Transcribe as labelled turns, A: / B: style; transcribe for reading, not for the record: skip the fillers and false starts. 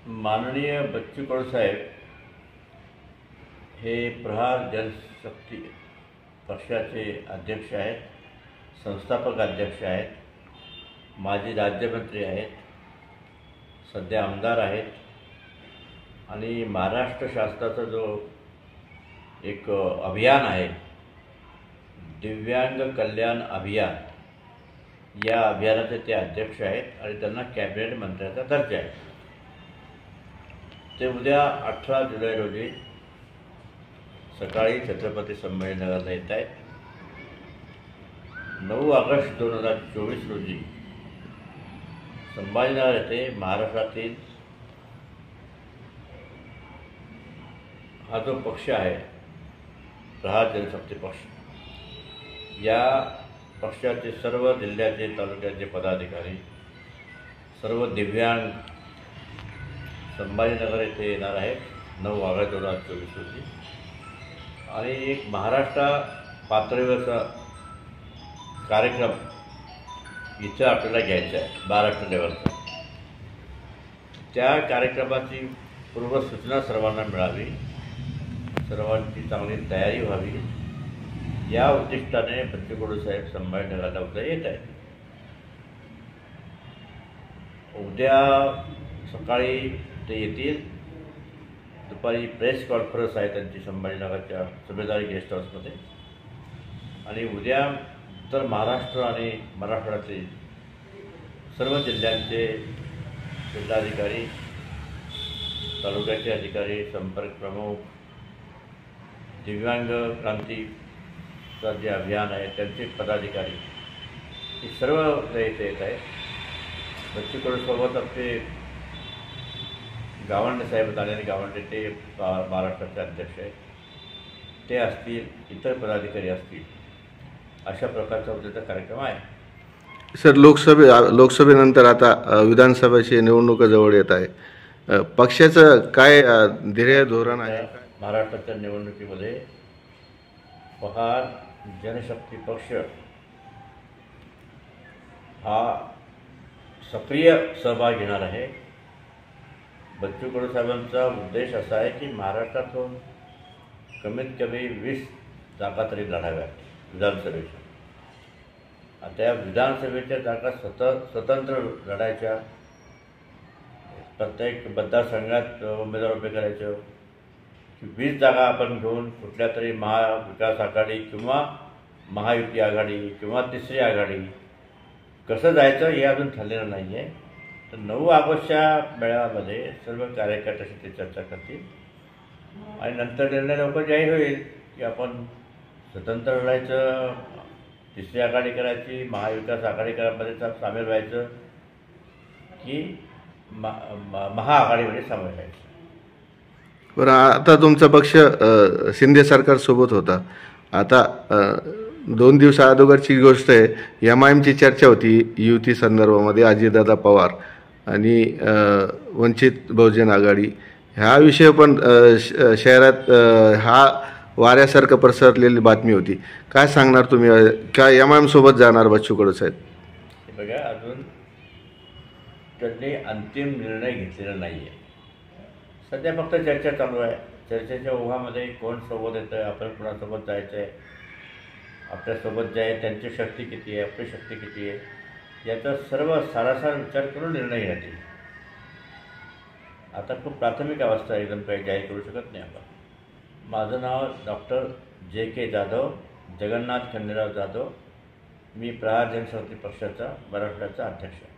A: माननीय बच्चू कडू साहेब हे प्रहार जनशक्ती पक्षाचे अध्यक्ष आहेत, संस्थापक अध्यक्ष आहेत, माजी राज्यमंत्री आहेत, सध्या आमदार आहेत आणि महाराष्ट्र शासनाचा जो एक अभियान आहे दिव्यांग कल्याण अभियान, या अभियानाचे ते अध्यक्ष आहेत आणि त्यांना कॅबिनेट मंत्र्याचा दर्जा आहे। ते उद्या 18 जुलै रोजी सकाळी छत्रपती संभाजीनगरला येत आहेत। 9 ऑगस्ट 2024 रोजी संभाजीनगर येथे महाराष्ट्रातील हा जो पक्ष आहे प्रहार जनशक्ती पक्ष, या पक्षाचे सर्व जिल्ह्याचे तालुक्याचे पदाधिकारी, सर्व दिव्यांग संभाजीनगर येथे येणार आहेत 9 ऑगस्ट 2024 रोजी। आणि एक महाराष्ट्र पातळीवरचा कार्यक्रम इथं आपल्याला घ्यायचा आहे महाराष्ट्र लेवलचा। त्या कार्यक्रमाची पूर्वसूचना सर्वांना मिळावी, सर्वांची चांगली तयारी व्हावी, या उद्दिष्टाने बच्चू कडू साहेब संभाजीनगरला उद्या येत आहेत। उद्या सकाळी ते येतील, दुपारी प्रेस कॉन्फरन्स आहे त्यांची संभाजीनगरच्या सुभेदारी गेस्ट हाऊसमध्ये। आणि उद्या उत्तर महाराष्ट्र आणि मराठवाड्यातील सर्व जिल्ह्यांचे जिल्हाधिकारी, तालुक्याचे अधिकारी, संपर्क प्रमुख, दिव्यांग क्रांतीचा जे अभियान आहे त्यांचे पदाधिकारी हे सर्व इथे येत आहेत। बच्चू कडूसोबत आपले गावंडे साहेब, दानवे गावंडे ते महाराष्ट्राचे अध्यक्ष आहेत, ते असतील, इतर पदाधिकारी असतील, अशा प्रकारचा उद्याचा कार्यक्रम आहे।
B: सर, लोकसभेनंतर आता विधानसभेची निवडणूक जवळ येत आहे, पक्षाचं काय ध्येय धोरण आहे?
A: महाराष्ट्राच्या निवडणुकीमध्ये प्रहार जनशक्ती पक्ष हा सक्रिय सहभाग घेणार आहे। बच्चू कडू साहेबांचा उद्देश असा आहे की महाराष्ट्रातून कमीत कमी 20 जागा तरी लढाव्यात विधानसभेच्या। आता या विधानसभेच्या जागा स्वतंत्र लढायच्या, प्रत्येक मतदारसंघात उमेदवार उभे करायचे, 20 जागा आपण घेऊन कुठल्या तरी महाविकास आघाडी किंवा महायुती आघाडी किंवा तिसरी आघाडी कसं जायचं हे अजून ठरलेलं नाही आहे। तर 9 ऑगस्टच्या मेळाव्यामध्ये सर्व कार्यकर्त्याशी ते चर्चा करतील आणि नंतर निर्णय लवकर जाहीर होईल की आपण स्वतंत्र लढायचं, तिसरी आघाडी करायची, महाविकास आघाडीमध्ये सामील व्हायचं की महाआघाडीमध्ये सामील व्हायचं।
B: बरं, आता तुमचा पक्ष शिंदे सरकारसोबत होता, आता 2 दिवस अगोदरची गोष्ट आहे, MIMची चर्चा होती युती संदर्भामध्ये, अजितदादा पवार आणि वंचित बहुजन आघाडी, ह्या विषय पण शहरात हा वाऱ्यासारखं पसरलेली बातमी होती। काय सांगणार तुम्ही? काय MIM सोबत जाणार बच्चू कडू साहेब?
A: बघा, अजून त्यांनी अंतिम निर्णय घेतलेला नाही आहे, सध्या फक्त चर्चा चालू आहे। चर्चेच्या ओघामध्ये कोण सोबत येतं, आपण कोणासोबत जायचं आहे, आपल्यासोबत जे आहे त्यांची शक्ती किती आहे, आपली शक्ती किती आहे, याचा सर्व सारासार विचार करून निर्णय घेण्यात येईल। आता खूप प्राथमिक अवस्था आहे, एकदम काही जाहीर करू शकत नाही आपण। माझं नाव डॉक्टर JK जाधव, जगन्नाथ खंडेराव जाधव, मी प्रहार जनशक्ती पक्षाचा मराठवाड्याचा अध्यक्ष आहे।